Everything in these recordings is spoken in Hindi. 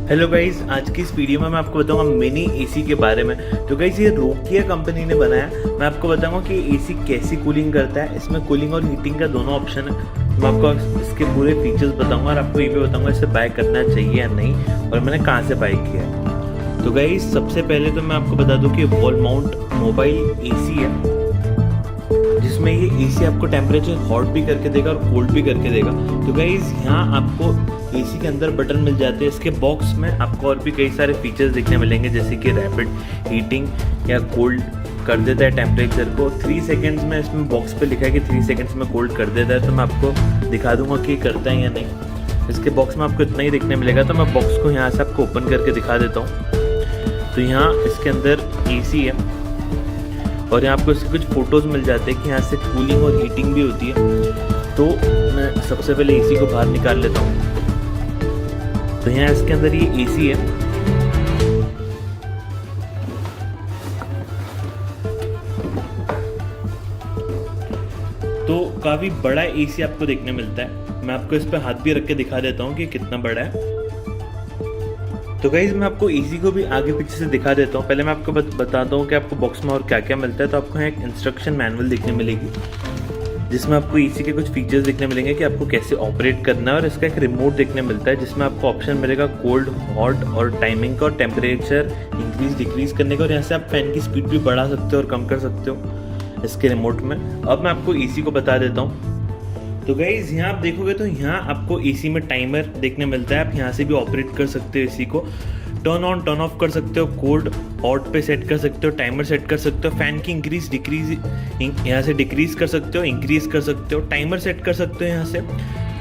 हेलो गाइस, आज की इस वीडियो में मैं आपको बताऊंगा मिनी एसी के बारे में। तो गाइस ये रोकिया कंपनी ने बनाया। मैं आपको बताऊंगा कि एसी कैसी कूलिंग करता है। इसमें कूलिंग और हीटिंग का दोनों ऑप्शन है। मैं आपको इसके पूरे फीचर्स बताऊंगा और आपको ये भी बताऊंगा इसे बाय करना चाहिए या नहीं और मैंने कहाँ से बाय किया है। तो गाइस सबसे पहले तो मैं आपको बता दूँ कि वॉल माउंट मोबाइल एसी है, जिसमें ये एसी आपको टेम्परेचर हॉट भी करके देगा और कोल्ड भी करके देगा। तो गाइस यहाँ आपको एसी के अंदर बटन मिल जाते हैं। इसके बॉक्स में आपको और भी कई सारे फीचर्स देखने मिलेंगे, जैसे कि रैपिड हीटिंग या कोल्ड कर देता है टेम्परेचर को 3 सेकेंड्स में। इसमें बॉक्स पे लिखा है कि 3 सेकेंड्स में कोल्ड कर देता है, तो मैं आपको दिखा दूंगा कि करता है या नहीं। इसके बॉक्स में आपको इतना ही देखने मिलेगा, तो मैं बॉक्स को यहाँ से आपको ओपन करके दिखा देता हूँ। तो यहाँ इसके अंदर एसी है और यहाँ आपको इसके कुछ फोटोज़ मिल जाते हैं कि यहाँ से कूलिंग और हीटिंग भी होती है। तो मैं सबसे पहले एसी को बाहर निकाल लेता हूँ। तो यहाँ इसके अंदर ये एसी है। तो काफ़ी बड़ा एसी आपको देखने मिलता है। मैं आपको इस पे हाथ भी रख के दिखा देता हूँ कि कितना बड़ा है। तो गाइज मैं आपको एसी को भी आगे पीछे से दिखा देता हूँ। पहले मैं आपको बताता हूँ कि आपको बॉक्स में और क्या क्या मिलता है। तो आपको यहाँ एक इंस्ट्रक्शन मैनुअल देखने मिलेगी, जिसमें आपको एसी के कुछ फीचर्स देखने मिलेंगे कि आपको कैसे ऑपरेट करना है। और इसका एक रिमोट देखने मिलता है, जिसमें आपको ऑप्शन मिलेगा कोल्ड, हॉट और टाइमिंग का और टेम्परेचर इंक्रीज डिक्रीज करने का। और यहाँ से आप फैन की स्पीड भी बढ़ा सकते हो और कम कर सकते हो इसके रिमोट में। अब मैं आपको एसी को बता देता हूँ। तो गाइज यहाँ आप देखोगे तो यहाँ आपको एसी में टाइमर देखने मिलता है। आप यहाँ से भी ऑपरेट कर सकते हो, एसी को टर्न ऑन टर्न ऑफ कर सकते हो, कोल्ड हॉट पे सेट कर सकते हो, टाइमर सेट कर सकते हो, फैन की इंक्रीज डिक्रीज यहाँ से डिक्रीज कर सकते हो, इंक्रीज कर सकते हो, टाइमर सेट कर सकते हो यहाँ से,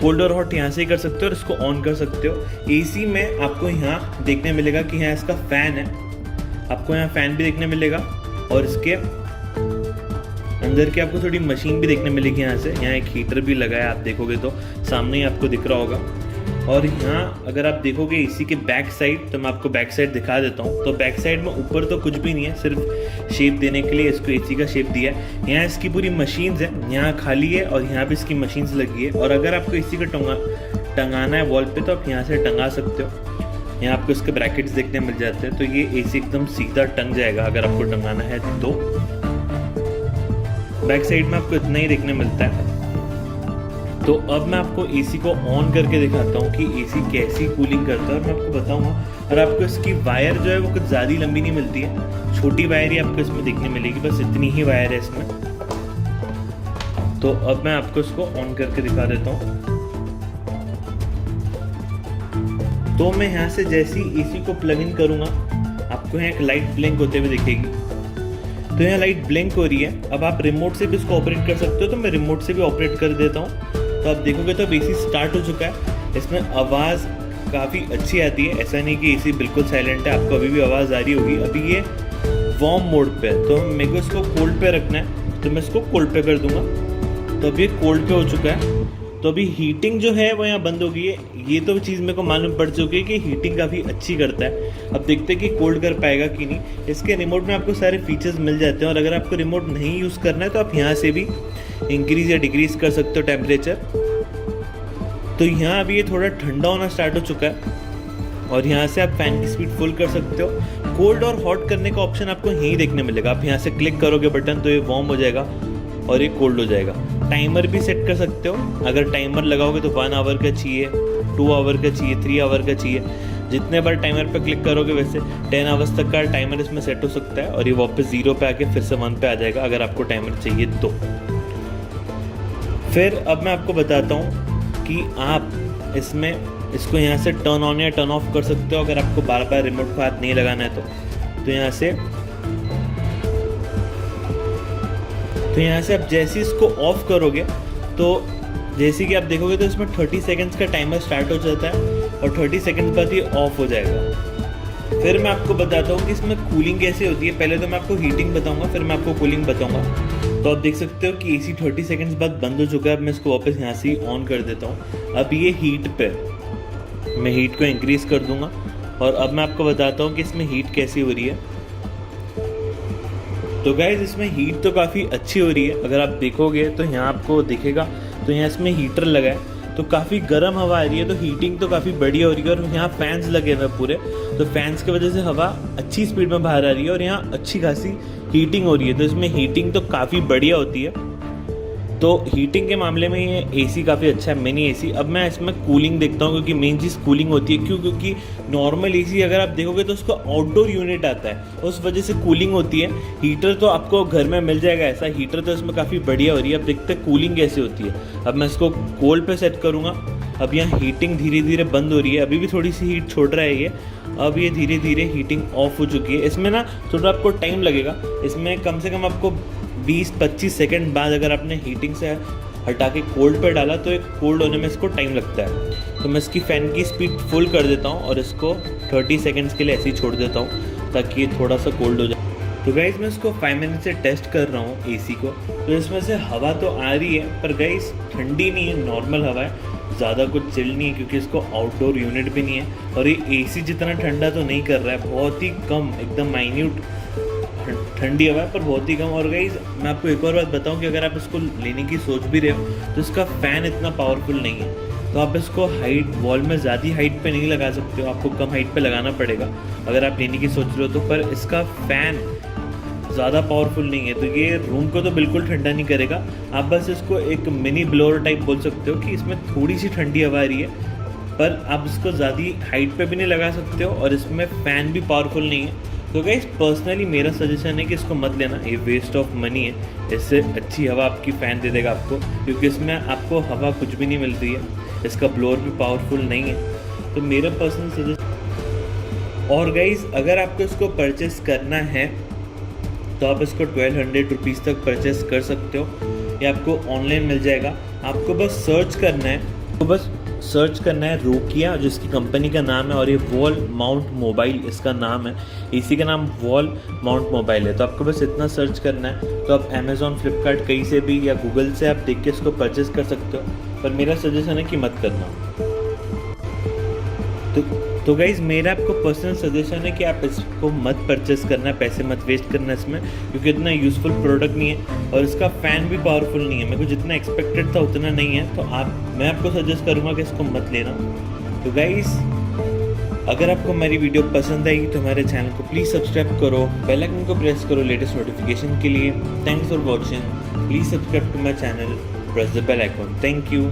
कोल्ड और हॉट यहाँ से ही कर सकते हो और इसको ऑन कर सकते हो। एसी में आपको यहाँ देखने मिलेगा कि यहाँ इसका फैन है, आपको यहाँ फैन भी देखने मिलेगा और इसके अंदर की आपको थोड़ी मशीन भी देखने मिलेगी। यहाँ से यहाँ एक हीटर भी लगा है, आप देखोगे तो सामने ही आपको दिख रहा होगा। और यहाँ अगर आप देखोगे एसी के बैक साइड, तो मैं आपको बैक साइड दिखा देता हूँ। तो बैक साइड में ऊपर तो कुछ भी नहीं है, सिर्फ शेप देने के लिए इसको एसी का शेप दिया है। यहाँ इसकी पूरी मशीन्स है, यहाँ खाली है और यहाँ भी इसकी मशीन्स लगी है। और अगर आपको एसी को टंगाना है वॉल पे, तो आप यहाँ से टंगा सकते हो। यहाँ आपको इसके ब्रैकेट्स देखने मिल जाते हैं। तो ये एसी एकदम सीधा टंग जाएगा अगर आपको टंगाना है तो। बैक साइड में आपको इतना ही देखने मिलता है। तो अब मैं आपको एसी को ऑन करके दिखाता हूँ कि एसी कैसी कूलिंग करता है और मैं आपको बताऊंगा। और आपको इसकी वायर जो है वो कुछ ज़्यादा लंबी नहीं मिलती है, छोटी वायर ही आपको इसमें देखने मिलेगी, बस इतनी ही वायर है इसमें। तो अब मैं आपको इसको ऑन करके दिखा देता हूँ। तो मैं यहाँ से जैसे ही एसी को प्लग इन करूँगा, आपको यहाँ एक लाइट ब्लिंक होते हुए दिखेगी। तो यहाँ लाइट ब्लिंक हो रही है। अब आप रिमोट से भी इसको ऑपरेट कर सकते हो, तो मैं रिमोट से भी ऑपरेट कर देता हूँ। तो आप देखोगे तो अब एसी स्टार्ट हो चुका है। इसमें आवाज़ काफ़ी अच्छी आती है, ऐसा नहीं कि एसी बिल्कुल साइलेंट है, आपको अभी भी आवाज़ आ रही होगी। अभी ये वार्म मोड पे है, तो मेरे को इसको कोल्ड पे रखना है, तो मैं इसको कोल्ड पे कर दूंगा। तो अभी ये कोल्ड पे हो चुका है। तो अभी हीटिंग जो है वो यहाँ बंद हो गई है। ये तो चीज़ मेरे को मालूम पड़ चुकी है कि हीटिंग काफ़ी अच्छी करता है। अब देखते हैं कि कोल्ड कर पाएगा कि नहीं। इसके रिमोट में आपको सारे फीचर्स मिल जाते हैं और अगर आपको रिमोट नहीं यूज़ करना है तो आप यहाँ से भी इंक्रीज या डिक्रीज कर सकते हो टेम्परेचर। तो यहाँ अभी ये थोड़ा ठंडा होना स्टार्ट हो चुका है और यहाँ से आप फैन की स्पीड फुल कर सकते हो। कोल्ड और हॉट करने का ऑप्शन आपको यहीं देखने मिलेगा। आप यहाँ से क्लिक करोगे बटन, तो ये वार्म हो जाएगा और ये कोल्ड हो जाएगा। टाइमर भी सेट कर सकते हो। अगर टाइमर लगाओगे तो 1 आवर का चाहिए, 2 आवर का चाहिए, 3 आवर का चाहिए। जितने बार टाइमर पे क्लिक करोगे वैसे 10 आवर्स तक का टाइमर इसमें सेट हो सकता है और ये वापस 0 पे आके फिर से 1 पे आ जाएगा अगर आपको टाइमर चाहिए तो। फिर अब मैं आपको बताता हूँ कि आप इसमें इसको यहाँ से टर्न ऑन या टर्न ऑफ कर सकते हो अगर आपको बार बार रिमोट को हाथ नहीं लगाना है तो यहाँ से आप जैसे इसको ऑफ करोगे, तो जैसे कि आप देखोगे तो इसमें 30 सेकंड्स का टाइमर स्टार्ट हो जाता है और 30 सेकंड बाद ये ऑफ हो जाएगा। फिर मैं आपको बताता हूँ कि इसमें कूलिंग कैसे होती है। पहले तो मैं आपको हीटिंग बताऊंगा, फिर मैं आपको कूलिंग बताऊंगा। तो आप देख सकते हो कि एसी 30 सेकंड्स बाद बंद हो चुका है। अब मैं इसको वापस यहाँ से ऑन कर देता हूँ। अब ये हीट पे, मैं हीट को इंक्रीज कर दूंगा और अब मैं आपको बताता हूँ कि इसमें हीट कैसी हो रही है। तो गाइज इसमें हीट तो काफ़ी अच्छी हो रही है। अगर आप देखोगे तो यहाँ आपको दिखेगा तो यहाँ इसमें हीटर लगा है तो काफ़ी गर्म हवा आ रही है, तो हीटिंग तो काफ़ी बढ़िया हो रही है। और यहाँ फैंस लगे हुए हैं पूरे, तो फैंस की वजह से हवा अच्छी स्पीड में बाहर आ रही है और यहाँ अच्छी खासी हीटिंग हो रही है। तो इसमें हीटिंग तो काफ़ी बढ़िया होती है। तो हीटिंग के मामले में ये एसी काफ़ी अच्छा है, मिनी एसी। अब मैं इसमें कूलिंग देखता हूँ, क्योंकि मेन चीज़ कूलिंग होती है। क्यों? क्योंकि नॉर्मल एसी अगर आप देखोगे तो उसको आउटडोर यूनिट आता है, उस वजह से कूलिंग होती है। हीटर तो आपको घर में मिल जाएगा ऐसा, हीटर तो इसमें काफ़ी बढ़िया हो रही है। अब देखते हैं कूलिंग कैसे होती है। अब मैं इसको कोल्ड पे सेट करूँगा। अब यहाँ हीटिंग धीरे धीरे बंद हो रही है, अभी भी थोड़ी सी हीट छोड़ रहा है ये। अब ये धीरे धीरे हीटिंग ऑफ हो चुकी है। इसमें ना थोड़ा आपको टाइम लगेगा, इसमें कम से कम आपको 20-25 सेकंड बाद अगर आपने हीटिंग से हटा के कोल्ड पे डाला तो एक कोल्ड होने में इसको टाइम लगता है। तो मैं इसकी फ़ैन की स्पीड फुल कर देता हूँ और इसको 30 सेकंड्स के लिए ऐसे ही छोड़ देता हूँ ताकि ये थोड़ा सा कोल्ड हो जाए। तो गाइस मैं इसको 5 मिनट से टेस्ट कर रहा हूँ एसी को। तो इसमें से हवा तो आ रही है, पर गाइस ठंडी नहीं है, नॉर्मल हवा है, ज़्यादा कुछ चिल नहीं है, क्योंकि इसको आउटडोर यूनिट भी नहीं है। और ये एसी जितना ठंडा तो नहीं कर रहा है, बहुत ही कम, एकदम माइन्यूट ठंडी हवा है, पर बहुत ही कम। और गाइस मैं आपको एक और बात बताऊं कि अगर आप इसको लेने की सोच भी रहे हो तो इसका फ़ैन इतना पावरफुल नहीं है, तो आप इसको हाइट वॉल में ज़्यादा हाइट पे नहीं लगा सकते हो, आपको कम हाइट पे लगाना पड़ेगा अगर आप लेने की सोच रहे हो तो। पर इसका फ़ैन ज़्यादा पावरफुल नहीं है, तो ये रूम को तो बिल्कुल ठंडा नहीं करेगा। आप बस इसको एक मिनी ब्लोअर टाइप बोल सकते हो कि इसमें थोड़ी सी ठंडी हवा आ रही है, पर आप इसको ज़्यादा हाइट पे भी नहीं लगा सकते हो और इसमें फ़ैन भी पावरफुल नहीं है। तो गाइस पर्सनली मेरा सजेशन है कि इसको मत लेना, ये वेस्ट ऑफ मनी है। इससे अच्छी हवा आपकी फ़ैन दे देगा आपको, क्योंकि इसमें आपको हवा कुछ भी नहीं मिल रही है, इसका ब्लोअर भी पावरफुल नहीं है। तो मेरा पर्सनल सजेशन। और गाइस अगर आपको इसको परचेस करना है तो आप इसको 1200 रुपीज़ तक परचेस कर सकते हो, ये आपको ऑनलाइन मिल जाएगा। आपको बस सर्च करना है, तो बस सर्च करना है रोकिया, जिसकी कंपनी का नाम है, और ये वॉल माउंट मोबाइल इसका नाम है, इसी का नाम वॉल माउंट मोबाइल है। तो आपको बस इतना सर्च करना है। तो आप अमेज़ॉन, फ्लिपकार्ट कहीं से भी या गूगल से आप देख के इसको परचेस कर सकते हो, पर मेरा सजेशन है कि मत करना। तो गाइज़ मेरा आपको पर्सनल सजेशन है कि आप इसको मत परचेस करना, पैसे मत वेस्ट करना इसमें, क्योंकि इतना यूज़फुल प्रोडक्ट नहीं है और इसका फ़ैन भी पावरफुल नहीं है। मेरे को जितना एक्सपेक्टेड था उतना नहीं है, तो मैं आपको सजेस्ट करूँगा कि इसको मत लेना। तो गाइज़ अगर आपको हमारी वीडियो पसंद आई तो हमारे चैनल को प्लीज़ सब्सक्राइब करो, बेल आइकन को प्रेस करो लेटेस्ट नोटिफिकेशन के लिए। Thanks for watching, please subscribe to my channel, press the bell icon. Thank you.